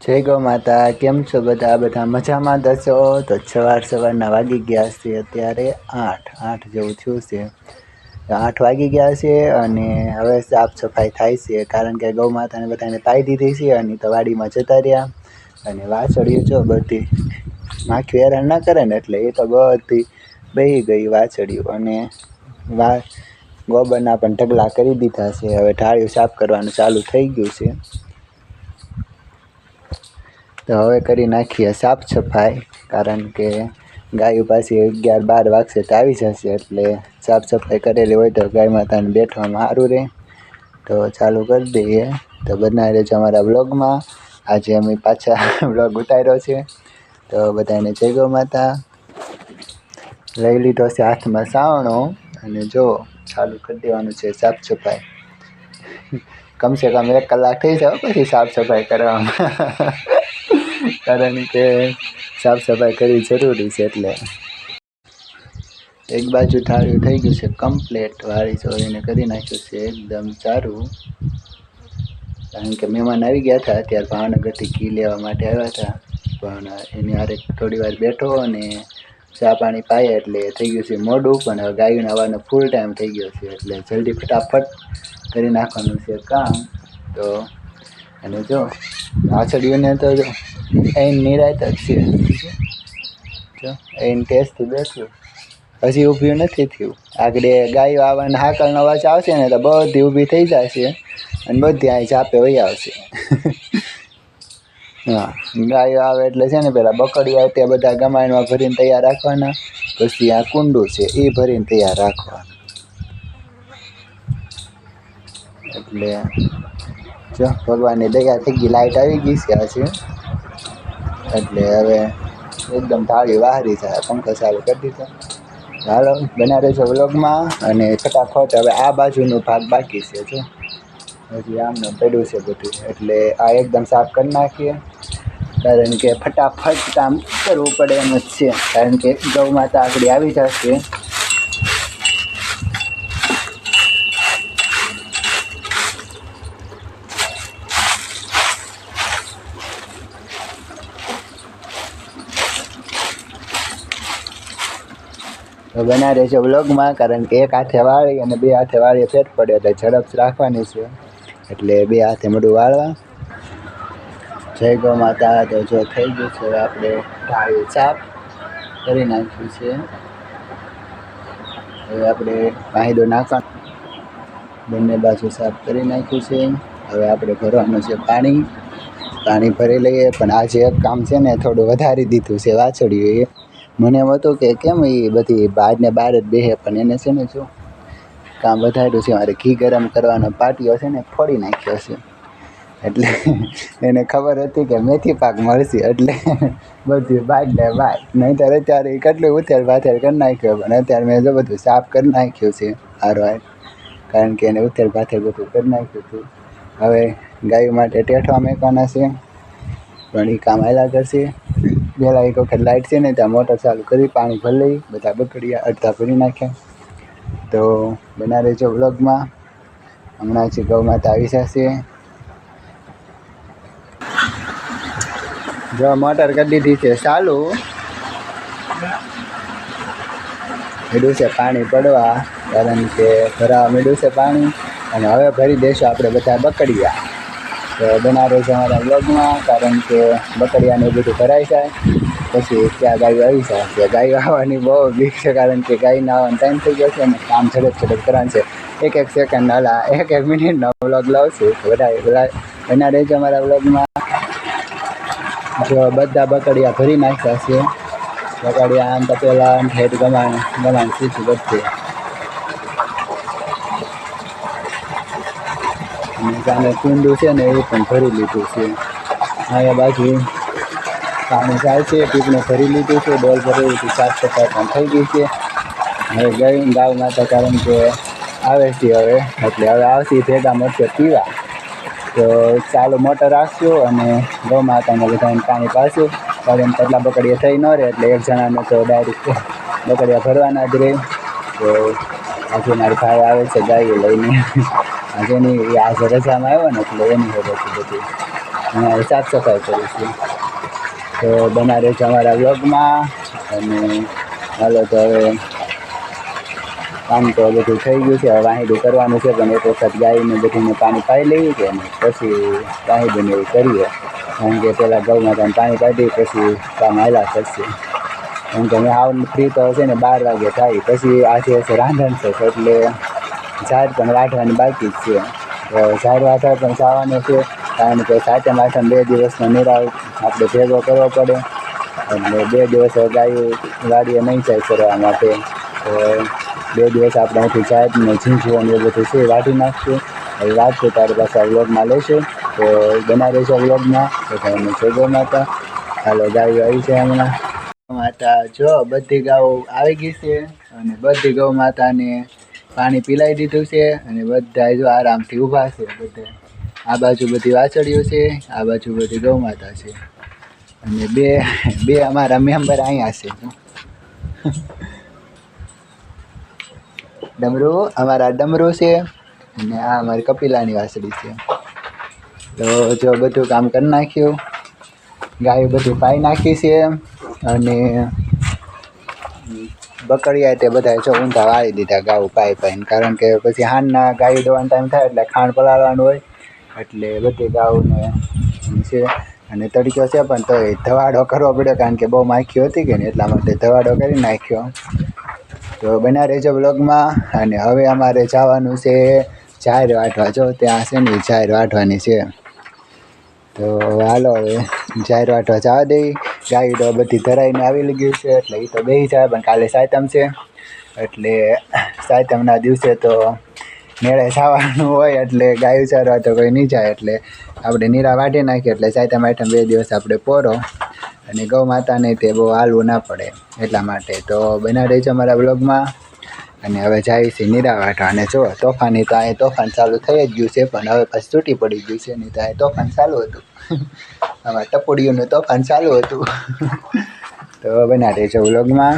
જય ગૌ માતા. કેમ છો બધા મજામાં દશો? તો સવારના વાગી ગયા છે અત્યારે 8 જેવું થયું છે. 8 વાગી ગયા છે અને હવે સાફ સફાઈ થાય છે, કારણ કે ગૌ માતાને બધાને પાઈ દીધી છે અને તો વાડીમાં જતા રહ્યા. અને વાછળ્યું જો બધી માખી હેરાન ના કરે ને, એટલે એ તો બધી બેહી ગઈ વાછળ્યું. અને ગોબરના પણ ઢગલા કરી દીધા છે. હવે ઢાળિયું સાફ કરવાનું ચાલુ થઈ ગયું છે. તો હવે કરી નાખીએ સાફ સફાઈ, કારણ કે ગાયો પાછી 11-12 વાગશે તો આવી જશે, એટલે સાફ સફાઈ કરેલી હોય તો ગાય માતાને બેઠવામાં સારું રહે. તો ચાલુ કરી દઈએ. તો બના રહેજો અમારા વ્લોગમાં. આજે અમે પાછા વ્લોગ ઉતાર્યો છે. તો બધાને જય ગૌ માતા. લઈ લીધો છે હાથમાં સાવણો અને જો ચાલુ કરી દેવાનું છે સાફ સફાઈ. કમસે કમ 1 કલાક થઈ જાવ પછી સાફ સફાઈ કરવામાં, કારણ કે સાફ સફાઈ કરવી જરૂરી છે. એટલે એક બાજુ ઢાળ્યું થઈ ગયું છે કમ્પ્લેટ, વાળી ચોળીને કરી નાખ્યું છે એકદમ સારું. કારણ કે મહેમાન આવી ગયા હતા, અત્યારે ભાવનગરથી ઘી લેવા માટે આવ્યા હતા, પણ એની હારે થોડી વાર બેઠો અને ચા પાણી પાયા એટલે થઈ ગયું છે મોડું. પણ હવે ગાયોને આવવાનો ફૂલ ટાઈમ થઈ ગયો છે, એટલે જલ્દી ફટાફટ કરી નાખવાનું છે કામ. તો અને જો વાછળીઓને તો જો અહીં નિરાયત જ છે. જો અહીં ટેસ્ટથી બેઠું હજી ઊભી નથી થયું. આગળ ગાયો આવવાના હાકલનો અવાજ આવશે ને તો બધી ઊભી થઈ જશે અને બધી અહીં ચાપે વહી આવશે. હા, ગાયો આવે એટલે છે ને પેલા બકડી આવે ત્યાં બધા ગમાણમાં ભરીને તૈયાર રાખવાના. પછી આ કુંડું છે એ ભરીને તૈયાર રાખવાનું. એટલે જો ભગવાનની દયા થઈ ગઈ, લાઈટ આવી ગઈ છે આજે. એટલે હવે એકદમ થાળી વાહરી જાય. પંખો ચાલુ કરી દીધો. હાલો બના રહેજો વ્લોગમાં. અને ફટાફટ હવે આ બાજુનો ભાગ બાકી છે, જો હજી આમનું પડ્યું છે બધું, એટલે આ એકદમ સાફ કરી નાખીએ. કારણ કે ફટાફટ કામ કરવું પડે એમ જ છે, કારણ કે ગૌ માતા આગળ આવી જશે. તો બના રહેજો વ્લોગમાં, કારણ કે એક હાથે વાળી અને 2 હાથે વાળીએ ફેર પડે, એટલે ઝડપ રાખવાની છે. એટલે 2 હાથે મોઢું વાળવા. જય ગૌ માતા. તો જો થઈ ગયું છે, આપણે ઢાળી સાફ કરી નાખ્યું છે. હવે આપણે વાહિદો નાખવાનું, બંને બાજુ સાફ કરી નાખ્યું છે. હવે આપણે ભરવાનું છે પાણી ભરી લઈએ. પણ આજે એક કામ છે ને થોડું વધારી દીધું છે વાછળ્યું. મને એમ હતું કે કેમ એ બધી બહાર જ બેહે, પણ એને છે ને જો કામ વધાર્યું છે. મારે ઘી ગરમ કરવાનો પાટિયો છે ને ફોડી નાખ્યો છે. એટલે એને ખબર હતી કે મેથી પાક મળશે, એટલે બધું બાદ નહીં ત્યારે અત્યારે કેટલું ઉથેર પાથેર કરી નાખ્યો. પણ અત્યારે મેં જો બધું સાફ કરી નાખ્યું છે હારવાર, કારણ કે એને ઉથેર પાથેર બધું કરી નાખ્યું હતું. હવે ગાયો માટે ટેઠવા મેકવાના છે, પણ એ કામ હાલ્યા કરશે. પહેલાં એક વખત લાઇટ છે ને ત્યાં મોટર ચાલુ કરી પાણી ભરી લઈ, બધા બકડિયા અડધા ભરી નાખ્યા. તો બના રહેજો વ્લોગમાં. હમણાં જ ગૌ માતા આવી જશે. જો મોટર કરી દીધી છે ચાલુ, મીડું છે પાણી પડવા, કારણ કે ભરાવા મીડું છે પાણી. અને હવે ભરી દઈશું આપણે બધા બકડિયા. તો બના રહેજો અમારા વ્લોગમાં, કારણ કે બકડિયાને બધું ભરાઈ જાય પછી ત્યાં ગાયો આવી જાય. ગાયો આવવાની બહુ બીક છે, કારણ કે ગાયના આવવાનો ટાઈમ થઈ ગયો છે અને કામ ઝડપ કરવાનું છે. એક સેકન્ડ એક મિનિટનો વ્લોગ લાવશું. બધા બના રહેજો અમારા વ્લોગમાં. જો બધા બકડિયા ભરી નાખ્યા છે. બકડિયા આમ તો પેલા હેઠ ગમાણ સીધું બધે. અને સામે કુંડું છે ને એ પણ ભરી લીધું છે. અહીંયા બાજુ પાણી જાય છે, પીપને ભરી લીધું છે, ડોલ ભરી લીધું, સાફ સફાઈ પણ થઈ ગઈ છે. હવે ગાય માતા કારણ કે આવે છે હવે, એટલે હવે આવશે ભેગા મળશે પીવા. તો ચાલુ મોટર રાખશું અને ગૌ માતાને બધાને પાણી પાશું. કારણ કે એટલા બકડિયા થઈ ન રહે, એટલે એક જણાને તો ડાયરેક્ટ બકડિયા ભરવાના જ રહે. તો આજે મારા ભાઈ આવે છે ગાયો લઈને. આજે રજામાં આવ્યો ને એટલે એની ખબર છે બધી. અહીંયા સાફ સફાઈ કરીશું. તો બના રહેજો અમારા બ્લોગમાં. અને હાલો તો હવે કામ તો બધું થઈ ગયું છે. હવે વાહીડું કરવાનું છે, પણ એક વખત ગાયને બધીને પાણી પાઈ લઈએ કે ને પછી વાહીડુંને એવું કરીએ. કારણ કે પહેલાં ગૌમાં તમે પાણી પાઈ દઈએ પછી કામ હાલ્યા કરશે. કેમ કે અમે આવ ફ્રી તો છે ને 12 વાગે થાય. પછી આજે હશે રાંધણ છે, એટલે ઝાડ પણ વાઢવાની બાકી જ છે. તો ઝાડ વાઢવા પણ જવાનું છે, કારણ કે સાતમ આઠમ 2 દિવસનો નિરાવ આપણે ભેગો કરવો પડે. એટલે 2 દિવસ ગાયું વાડીએ નહીં જાય કરવા માટે. તો 2 દિવસ આપણે અહીંથી ઝાડને ઝીંઝું એ બધું છે વાઢી નાખશું. હવે વાઢશું ત્યારે પાછા વ્લોગમાં લઈશું. તો બના રહેજો વ્લોગમાં. તો તમે જય ગૌ માતા. હાલો ગાયો આવી છે હમણાં. માતા જો બધી ગાયો આવી ગઈ છે, અને બધી ગૌ માતાને પાણી પીલાઈ દીધું છે, અને બધા જો આરામથી ઊભા છે. બધા આ બાજુ બધી વાછડીઓ છે, આ બાજુ બધી ગૌ માતા છે, અને બે અમારા મેમ્બર અહીંયા છે. ડમરું અમારા ડમરું છે, અને આ અમારી કપિલાની વાછડી છે. તો જો બધું કામ કરી નાખ્યું. ગાયો બધું પાઈ નાખી છે, અને બકરિયા તે બધા જો ઊંધા વાળી દીધા ગાવું પાઈને. કારણ કે પછી હાનના ગાયું દોવાનો ટાઈમ થાય એટલે ખાંડ પલાળવાનું હોય, એટલે બધી ગાઉને છે. અને તડક્યો છે પણ તો ધવાડો કરવો પડ્યો, કારણ કે બહુ માખીઓ હતી કે ને એટલા માટે ધવાડો કરી નાખ્યો. તો બના રહેજો બ્લોગમાં. અને હવે અમારે જવાનું છે ઝાડ વાઢવા. જો ત્યાં છે ને ઝાડ વાઢવાની છે. તો હાલો હવે ઝાડ વાઢવા જવા દઈ. ગાય તો બધી ધરાઈને આવી ગયું છે, એટલે એ તો બેસી જાય. પણ કાલે સાતમ છે, એટલે સાતમના દિવસે તો મેળે જવાનું હોય, એટલે ગાયું ચારવા તો કોઈ નહીં જાય. એટલે આપણે નીરા વાઢી નાખીએ, એટલે સાતમ આઠમ 2 દિવસ આપણે પોરો. અને ગૌ માતાને તે બહુ હાલવું ના પડે એટલા માટે. તો બના રહેજો અમારા બ્લોગમાં. અને હવે જાય છે નીરા વાઢવા. અને જો તોફાની તો અહીં તોફાન ચાલુ થઈ જ ગયું છે, પણ હવે પછી તૂટી પડી ગયું છે. નહીં તો અહીં તોફાન ચાલુ હતું. અમારા ટપોડીઓનું તોફાન ચાલુ હતું. તો બના રહેજો બ્લોગમાં.